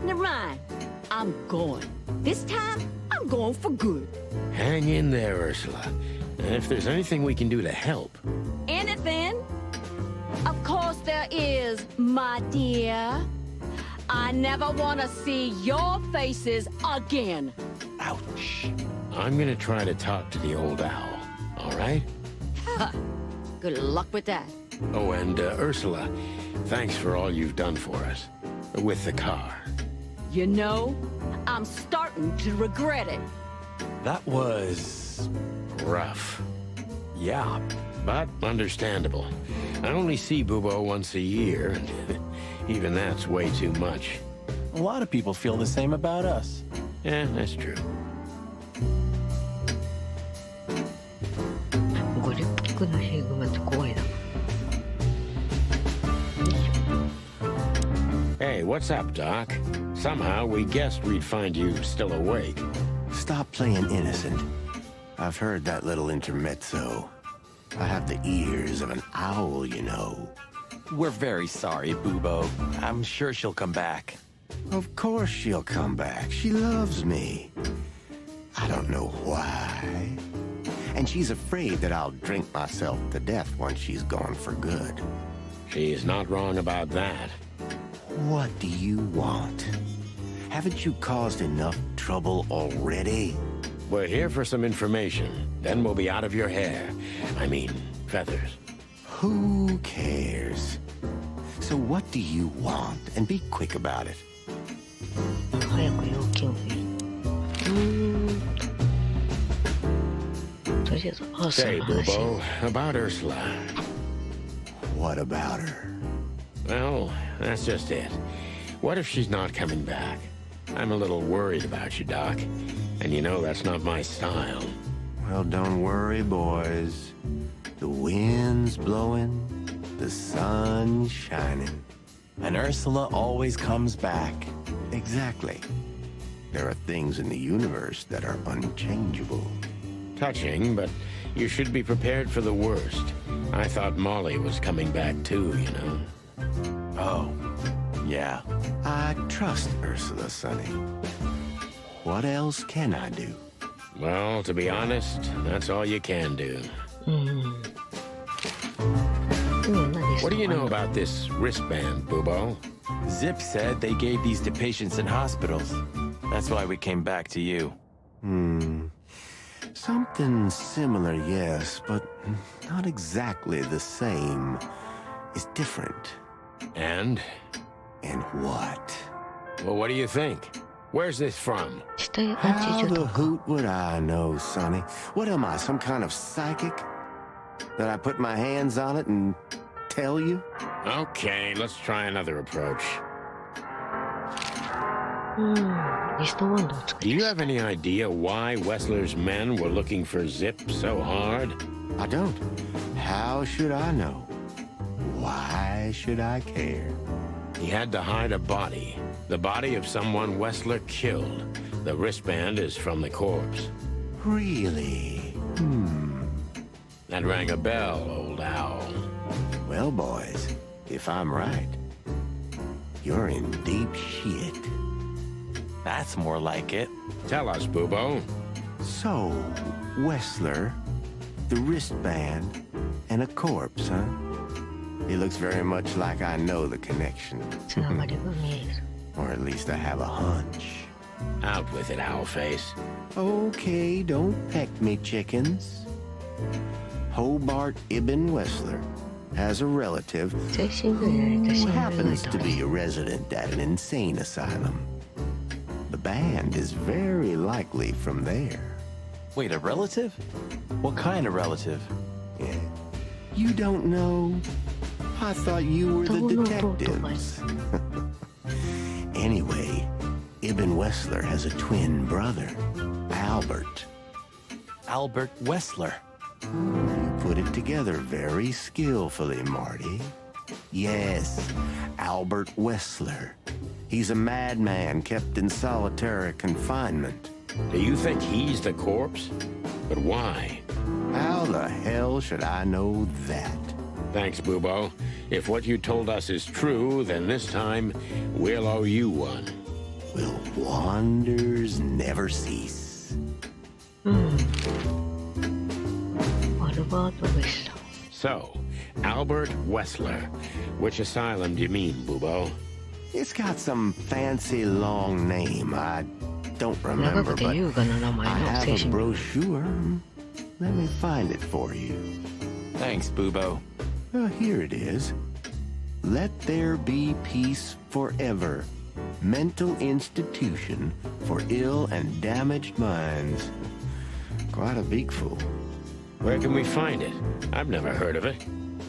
Never mind. I'm going. This time, I'm going for good. Hang in there, Ursula. And if there's anything we can do to help... Anything? Of course there is, my dear. I never want to see your faces again. Ouch. I'm gonna try to talk to the old owl, all right? Good luck with that. Oh, and Ursula, thanks for all you've done for us. With the car. You know, I'm starting to regret it. That was... rough. yeah. But understandable. I only see Bubo once a year, and even that's way too much. A lot of people feel the same about us. Yeah, that's true. ゴリックのヒグマって怖いな。 Hey, what's up, Doc? Somehow we guessed we'd find you still awake. Stop playing innocent. I've heard that little intermezzo. I have the ears of an owl, you know. We're very sorry, Bubo. I'm sure she'll come back. Of course she'll come back. She loves me. I don't know why. And she's afraid that I'll drink myself to death once she's gone for good. She's not wrong about that. What do you want? Haven't you caused enough trouble already? We're here for some information. Then we'll be out of your hair. I mean, feathers. Who cares? So what do you want? And be quick about it. 早く要件を言う。とりあえず、アーサ Say, ーの話。 Bubo, about Ursula. What about her? Well, that's just it. What if she's not coming back? I'm a little worried about you, Doc. And you know that's not my style. Well, don't worry, boys. The wind's blowing, the sun's shining. And Ursula always comes back. Exactly. There are things in the universe that are unchangeable. Touching, but you should be prepared for the worst. I thought Molly was coming back too, you know. Oh, yeah. I trust Ursula, Sonny. What else can I do? Well, to be honest, that's all you can do. What do you know about this wristband, Bubo? Zip said they gave these to patients in hospitals. That's why we came back to you. Something similar, yes, but not exactly the same. It's different. And? And what? Well, what do you think? Where's this from? How the hoot would I know, Sonny? What am I, some kind of psychic? That I put my hands on it and tell you? Okay, let's try another approach. Do you have any idea why Wessler's men were looking for Zip so hard? I don't. How should I know? Why should I care? He had to hide a body. The body of someone Wessler killed. The wristband is from the corpse. Really? That rang a bell, old owl. Well, boys, if I'm right, you're in deep shit. That's more like it. Tell us, Bubo. So, Wessler, the wristband, and a corpse, huh? It looks very much like I know the connection. Or at least I have a hunch. Out with it, Owlface. Okay, don't peck me, chickens. Hobart Ibn Wessler has a relative who happens to be a resident at an insane asylum. The band is very likely from there. Wait, a relative? What kind of relative? Yeah. You don't know? I thought you were the detectives. Anyway, Ibn Wessler has a twin brother, Albert. Albert Wessler. You put it together very skillfully, Marty. Yes, Albert Wessler. He's a madman kept in solitary confinement. Do you think he's the corpse? But why? How the hell should I know that? Thanks, Bubo. If what you told us is true, then this time we'll owe you one. Will wonders never cease? So, Albert Wessler. Which asylum do you mean, Bubo? It's got some fancy long name. I don't remember, but I have a brochure. Let me find it for you. Thanks, Bubo. Here it is. Let there be peace forever. Mental institution for ill and damaged minds. Quite a beakful. Where can we find it? I've never heard of it.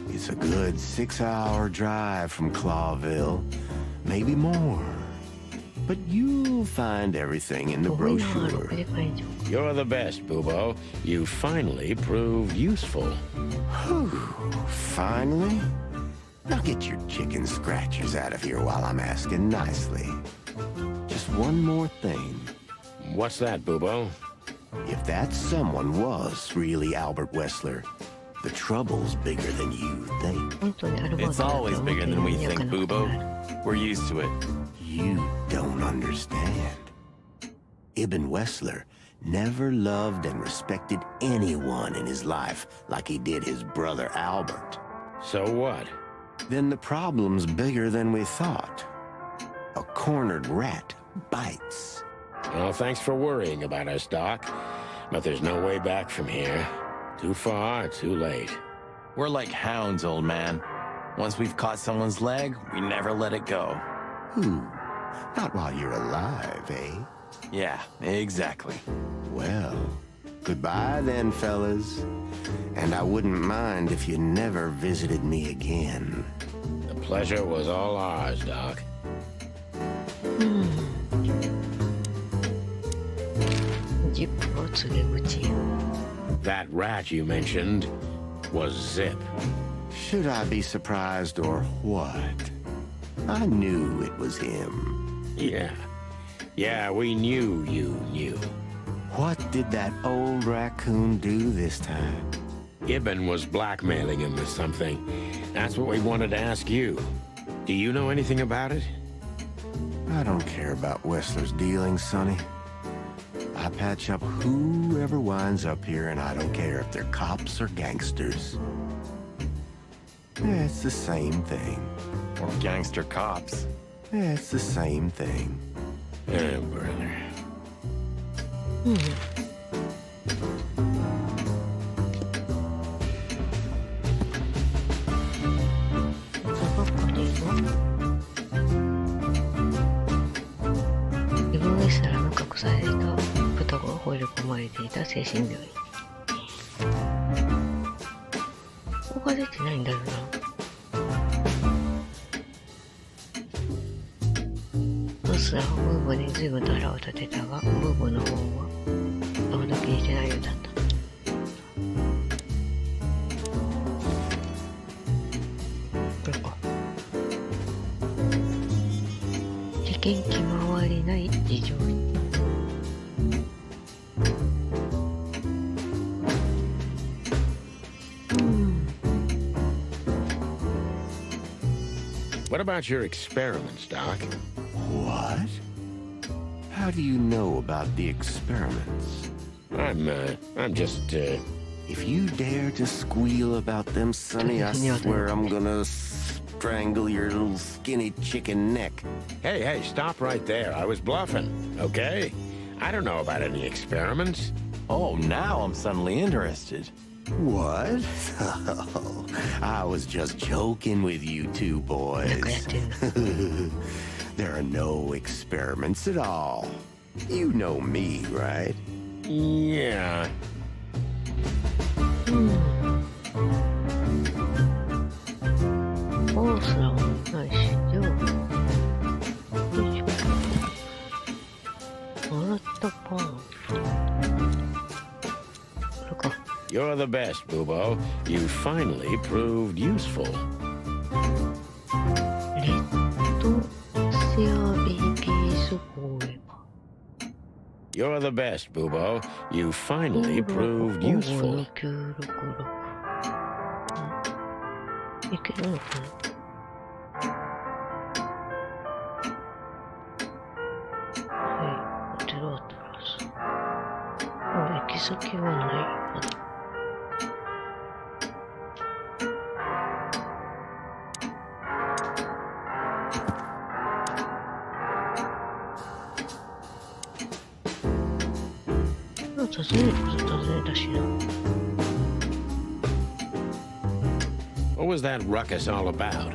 It's a good 6-hour drive from Clawville. Maybe more. But you'll find everything in the brochure. You're the best, Bubo. You finally proved useful. Whew. Finally? Now get your chicken scratchers out of here while I'm asking nicely. Just one more thing. What's that, Bubo? If that someone was really Albert Wessler, the trouble's bigger than you think. It's always bigger than we think, Bubo. We're used to it. You don't understand. Ibn Wessler never loved and respected anyone in his life like he did his brother Albert. So what? Then the problem's bigger than we thought. A cornered rat bites. Well, thanks for worrying about us, Doc. But there's no way back from here. Too far, too late. We're like hounds, old man. Once we've caught someone's leg, we never let it go. Ooh, not while you're alive, eh? Yeah, exactly. Well, goodbye then, fellas. And I wouldn't mind if you never visited me again. The pleasure was all ours, Doc. That rat you mentioned was Zip. Should I be surprised or what? I knew it was him. Yeah, we knew you knew. What did that old raccoon do this time? Ibn was blackmailing him with something. That's what we wanted to ask you. Do you know anything about it? I don't care about Wessler's dealings, Sonny. I patch up whoever winds up here, and I don't care if they're cops or gangsters. Yeah, it's the same thing. Or gangster cops. Yeah, it's the same thing. Oh, brother. What about your experiments, Doc? What? How do you know about the experiments? I'm just, If you dare to squeal about them, Sonny, I swear I'm gonna strangle your little skinny chicken neck. Hey, stop right there. I was bluffing, okay? I don't know about any experiments. Oh, now I'm suddenly interested. What? Oh, I was just joking with you two boys. There are no experiments at all. You know me, right? Yeah. You're the best, Bubo. You finally proved useful. You're the best, Bubo. You finally proved useful. What was that ruckus all about?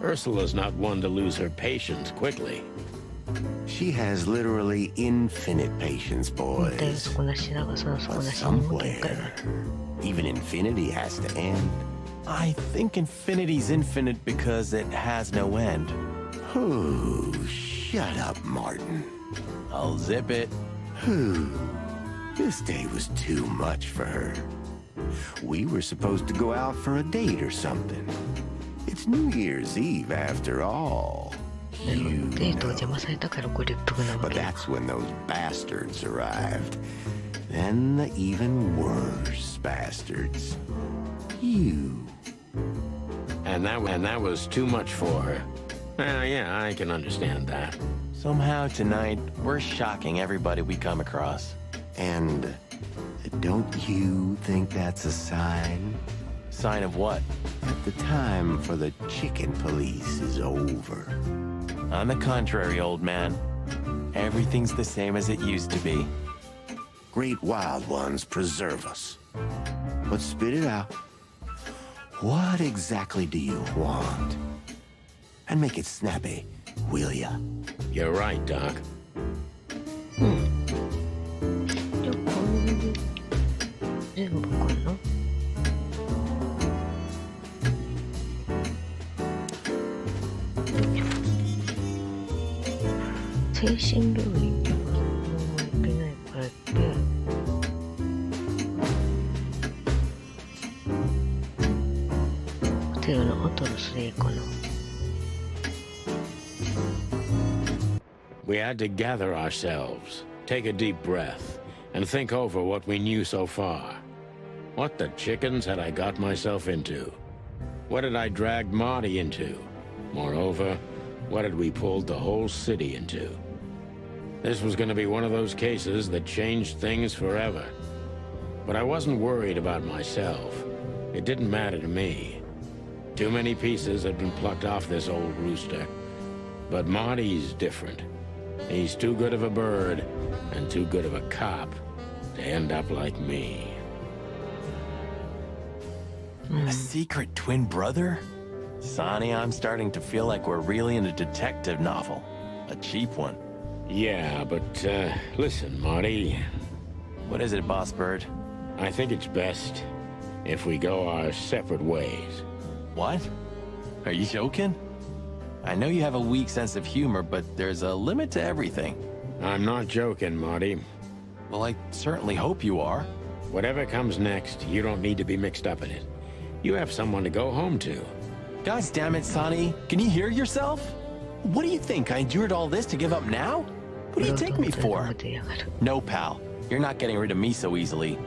Ursula's not one to lose her patience quickly. She has literally infinite patience, boys. But somewhere, even infinity has to end. I think infinity's infinite because it has no end. Oh, shut up, Martin. I'll zip it. This day was too much for her. We were supposed to go out for a date or something. It's New Year's Eve after all. You know. But that's when those bastards arrived. Then the even worse bastards. You. And that was too much for her. Well, yeah, I can understand that. Somehow tonight, we're shocking everybody we come across. And don't you think that's a sign? Sign of what? That the time for the chicken police is over. On the contrary, old man. Everything's the same as it used to be. Great wild ones preserve us. But spit it out. What exactly do you want? And make it snappy, will ya? You're right, Doc. 全部かな。精神病院にはもう行けないからってホテルのホトルスでいいかな。We had to gather ourselves, take a deep breath, and think over what we knew so far. What the chickens had I got myself into? What had I dragged Marty into? Moreover, what had we pulled the whole city into? This was going to be one of those cases that changed things forever. But I wasn't worried about myself. It didn't matter to me. Too many pieces had been plucked off this old rooster. But Marty's different. He's too good of a bird and too good of a cop to end up like me. A secret twin brother? Sonny, I'm starting to feel like we're really in a detective novel. A cheap one. Yeah, but, listen, Marty. What is it, Boss Bird? I think it's best if we go our separate ways. What? Are you joking? I know you have a weak sense of humor, but there's a limit to everything. I'm not joking, Marty. Well, I certainly hope you are. Whatever comes next, you don't need to be mixed up in it. You have someone to go home to. Gosh damn it, Sonny. Can you hear yourself? What do you think? I endured all this to give up now? What do you take me for? No, pal. You're not getting rid of me so easily.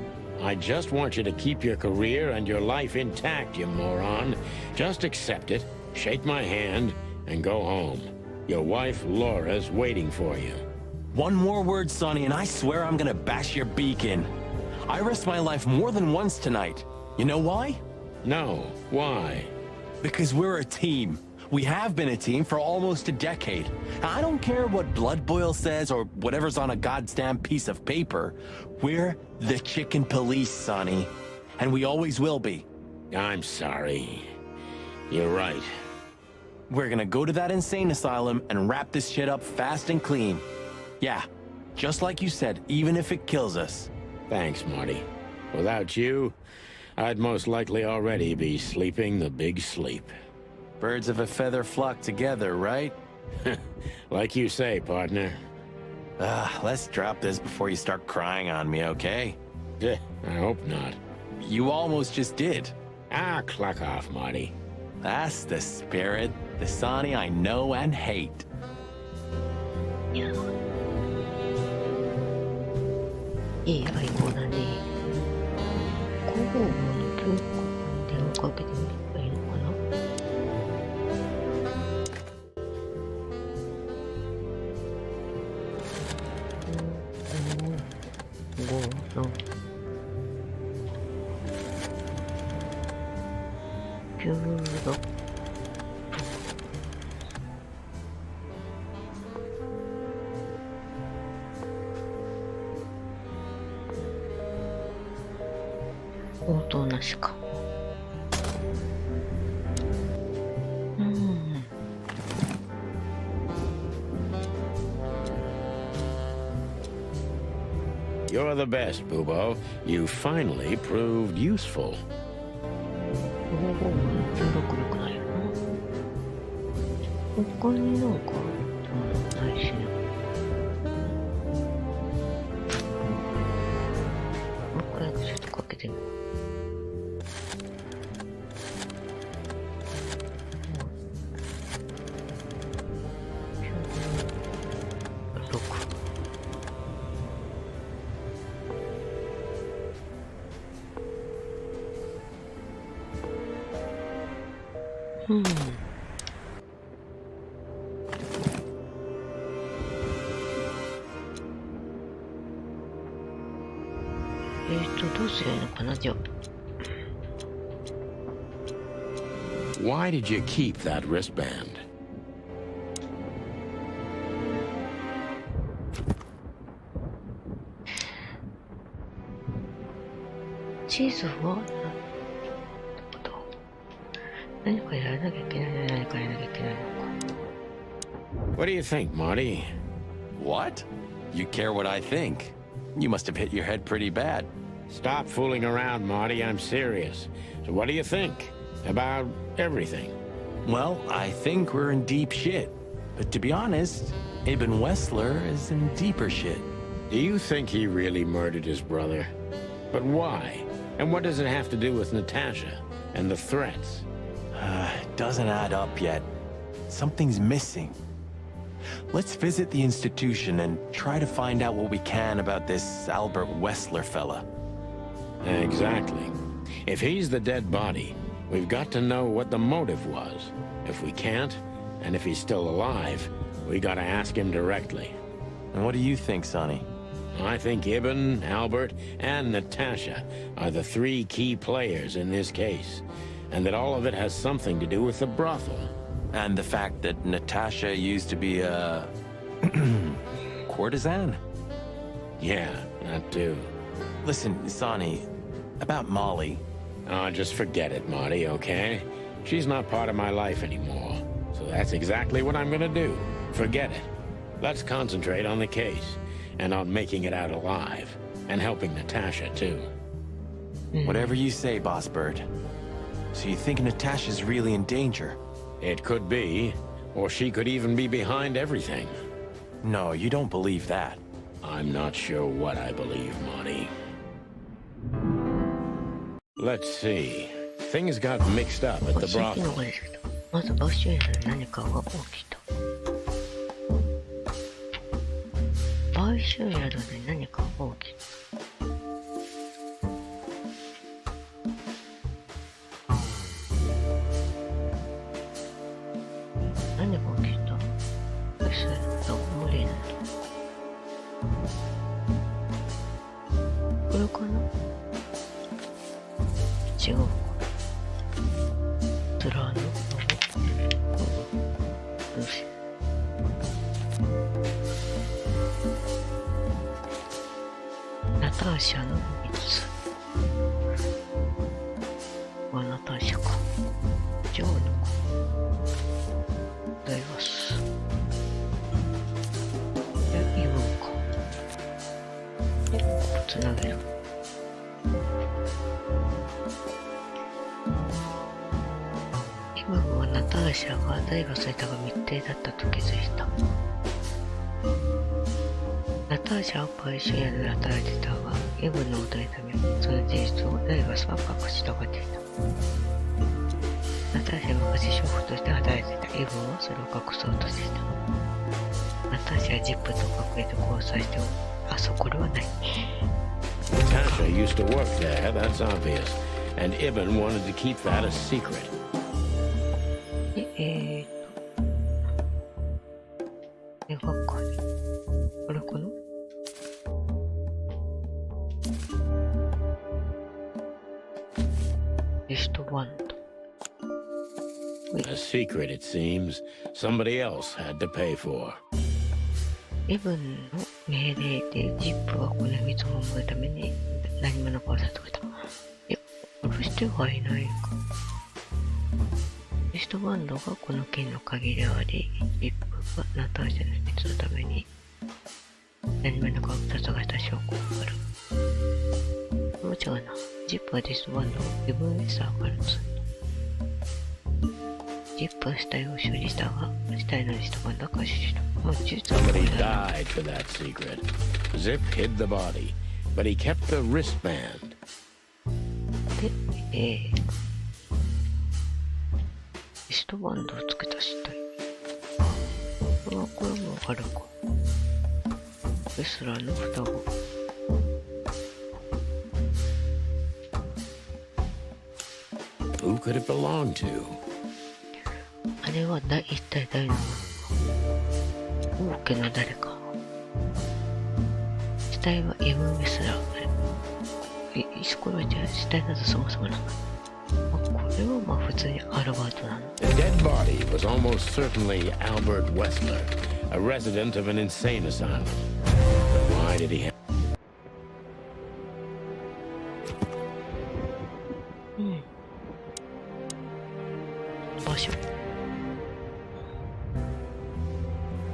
I just want you to keep your career and your life intact, you moron. Just accept it, shake my hand, and go home. Your wife, Laura's waiting for you. One more word, Sonny, and I swear I'm gonna bash your beak in. I risked my life more than once tonight. You know why? No. Why? Because we're a team. We have been a team for almost a decade. I don't care what Blood Boil says or whatever's on a goddamn piece of paper. We're the chicken police, Sonny. and we always will be. I'm sorry. You're right. We're gonna go to that insane asylum and wrap this shit up fast and clean. Yeah, just like you said, even if it kills us. Thanks, Marty. Without you, I'd most likely already be sleeping the big sleep. Birds of a feather flock together, right? Like you say, partner. Let's drop this before you start crying on me, okay? I hope not. You almost just did. Clock off, Marty. That's the spirit. The Sonny I know and hate. Yeah. いい相棒だね。広報部の教育に電話かけてみればいいのかな。5の96応答なしか。You're the best, Bubo. You finally proved useful. 16力ないよな。他になんかないしな。もう一回ちょっとかけてみよう。どうすりゃいいのかな、じゃあ。Why did you keep that wristband? チーズは何かやらなきゃいけないのか。What do you think, Marty? What? You care what I think? You must have hit your head pretty bad. Stop fooling around, Marty. I'm serious. So what do you think about everything? Well, I think we're in deep shit. But to be honest, Ibn Wessler is in deeper shit. Do you think he really murdered his brother? But why? And what does it have to do with Natasha and the threats? It doesn't add up yet. Something's missing. Let's visit the institution and try to find out what we can about this Albert Wessler fella. Exactly. If he's the dead body, we've got to know what the motive was. If we can't, and if he's still alive, we gotta ask him directly. And what do you think, Sonny? I think Ibn, Albert, and Natasha are the three key players in this case, and that all of it has something to do with the brothel. And the fact that Natasha used to be a courtesan? Yeah, that too. Listen, Sonny, about Molly. Oh, just forget it, Marty, okay? She's not part of my life anymore. So that's exactly what I'm gonna do. Forget it. Let's concentrate on the case, and on making it out alive, and helping Natasha, too. Whatever you say, Boss Bird. So you think Natasha's really in danger? It could be, or she could even be behind everything. No, you don't believe that. I'm not sure what I believe, Marty. Let's see. Things got mixed up at the brothel. まず場所へ何かが起きた。買収宿で何かが起きた。何が起きた？それ無理だ。これかな？違うか。トラのよし。ナターシャの3つ。ムはナターシャが誰がされたか密偵だったと気づいた。ナターシャはパイシュアで働いていたが、イブの踊りため、その事実を誰が錯覚したがっていた。ナターシャが昔娼婦として働いていたイブはそれを隠そうとしていた。ナターシャはジップと隠れて交際しておる。あ、そこではない。Natasha used to work there, that's obvious. And Ibn wanted to keep that a secret. で、絵がかり。これかな？リストバンド。A secret, it seems. Somebody else had to pay for. イブンの命令でジップはこの秘密を守るために何者かを殺した。いや、殺してはいないか。リストバンドがこの件の鍵であり、ジップがナターシャの秘密のために何者かを殺害した証拠がある。もちろんな、ジップはリストバンドをイブンにさからつ。ジップは死体を処理したが、死体のリストバンドは回収した。Somebody died for that secret. Zip hid the body, but he kept the wristband. で、リストバンドをつけた死体。これもあるか。レスラーの双子。Who could it belong to? あれは一体誰のものか。王家の誰か。死体はイブン・ウェスラー。これはじゃあ死体だとそもそもなんか。これはまあ普通にアルバートなの。The dead body was almost certainly Albert Wessler, a resident of an insane asylum. But why did he have... 場所。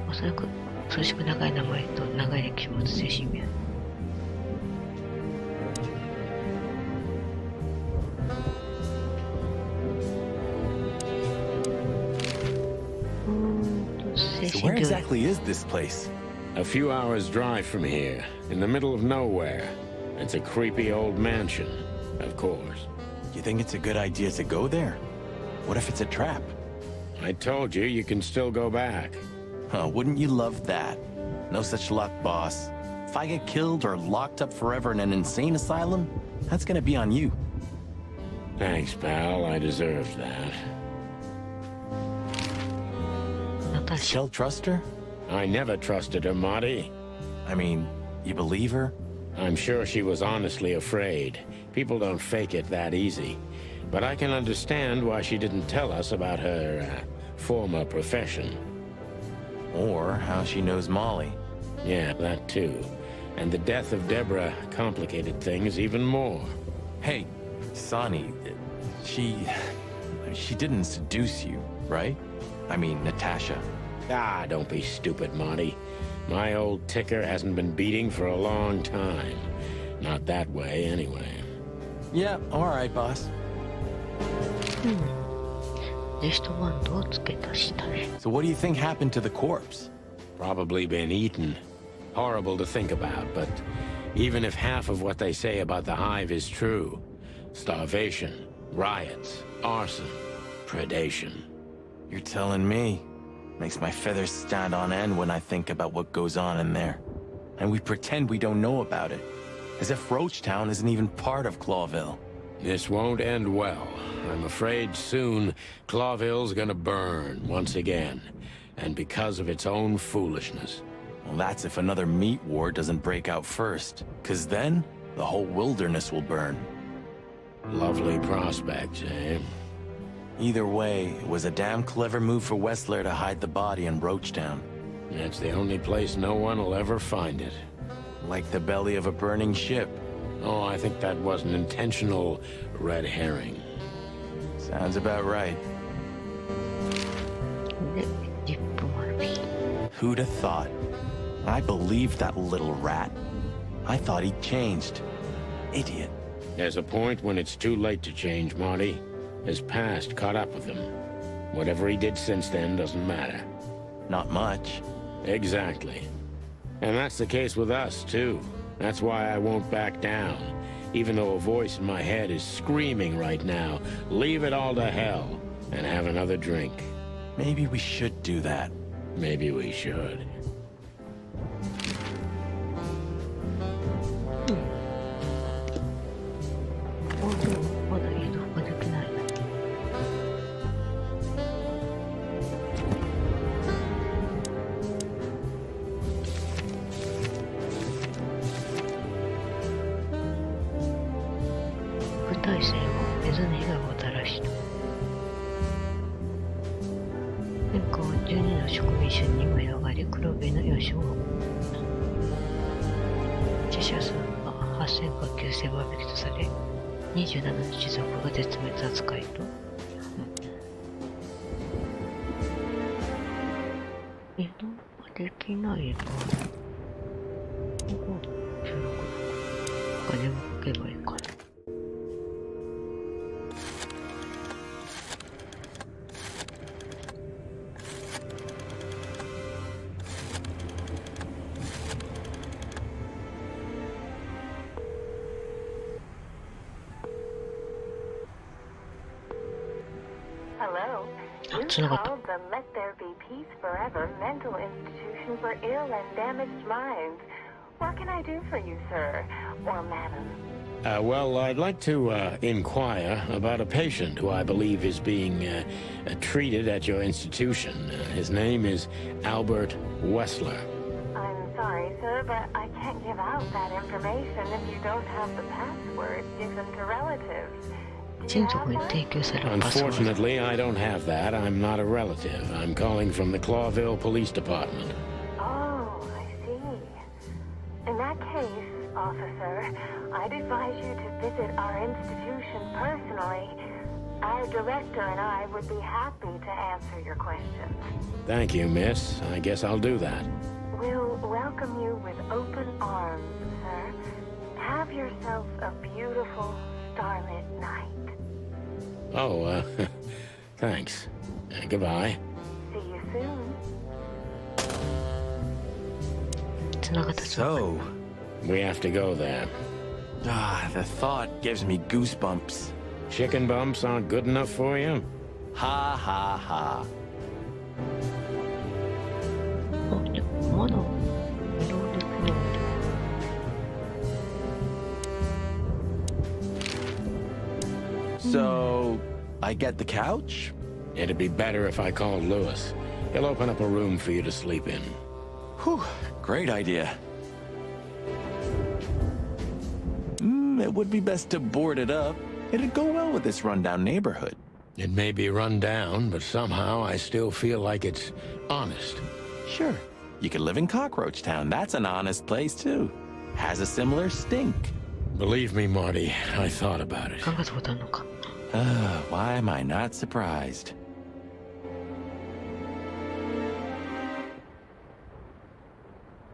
おそらく恐ろしく長い名前と長い歴史を持つ精神病。So where exactly is this place? A few hours' drive from here, in the middle of nowhere. It's a creepy old mansion, of course. You think it's a good idea to go there? What if it's a trap? I told you, you can still go back. Wouldn't you love that? No such luck, boss. If I get killed or locked up forever in an insane asylum, that's gonna be on you. Thanks, pal. I deserved that. Still trust her? I never trusted her, Marty. I mean, you believe her? I'm sure she was honestly afraid. People don't fake it that easy. But I can understand why she didn't tell us about her former profession. Or how she knows Molly. Yeah, that too. And the death of Deborah complicated things even more. Hey, Sonny, she didn't seduce you, right? I mean, Natasha. Ah, don't be stupid, Monty. My old ticker hasn't been beating for a long time. Not that way, anyway. Yeah, all right, boss. So what do you think happened to the corpse? Probably been eaten. Horrible to think about, but even if half of what they say about the hive is true, starvation, riots, arson, predation. You're telling me. Makes my feathers stand on end when I think about what goes on in there. And we pretend we don't know about it. As if Roachtown isn't even part of Clawville. This won't end well. I'm afraid soon, Clawville's gonna burn once again. And because of its own foolishness. Well, that's if another meat war doesn't break out first. 'Cause then, the whole wilderness will burn. Lovely prospects, eh? Either way, it was a damn clever move for Wessler to hide the body in Roachtown. It's the only place no one will ever find it. Like the belly of a burning ship. Oh, I think that was an intentional red herring. Sounds about right. Who'd have thought? I believed that little rat. I thought he'd changed. Idiot. There's a point when it's too late to change, Marty. His past caught up with him. Whatever he did since then doesn't matter. Not much. Exactly. And that's the case with us, too. That's why I won't back down. Even though a voice in my head is screaming right now, leave it all to hell and have another drink. Maybe we should do that. Maybe we should. Hello. You called the Let There Be Peace Forever mental institution for ill and damaged minds. What can I do for you, sir? Or madam? Well, I'd like to inquire about a patient who I believe is being treated at your institution. His name is Albert Wessler. I'm sorry, sir, but I can't give out that information if you don't have the password given to relatives. Unfortunately, I don't have that. I'm not a relative. I'm calling from the Clawville Police Department. Oh, I see. In that case, officer, I'd advise you to visit our institution personally. Our director and I would be happy to answer your questions. Thank you, miss. I guess I'll do that. We'll welcome you with open arms, sir. Have yourself a beautiful starlit night. Oh, thanks. Goodbye. See you soon. So, we have to go there. The thought gives me goosebumps. Chicken bumps aren't good enough for you? Ha ha ha. So, I get the couch? It'd be better if I called Lewis. He'll open up a room for you to sleep in. Whew, great idea. It would be best to board it up. It'd go well with this rundown neighborhood. It may be run down, but somehow I still feel like it's honest. Sure. You could live in Cockroach Town. That's an honest place, too. Has a similar stink. Believe me, Marty, I thought about it. Why am I not surprised?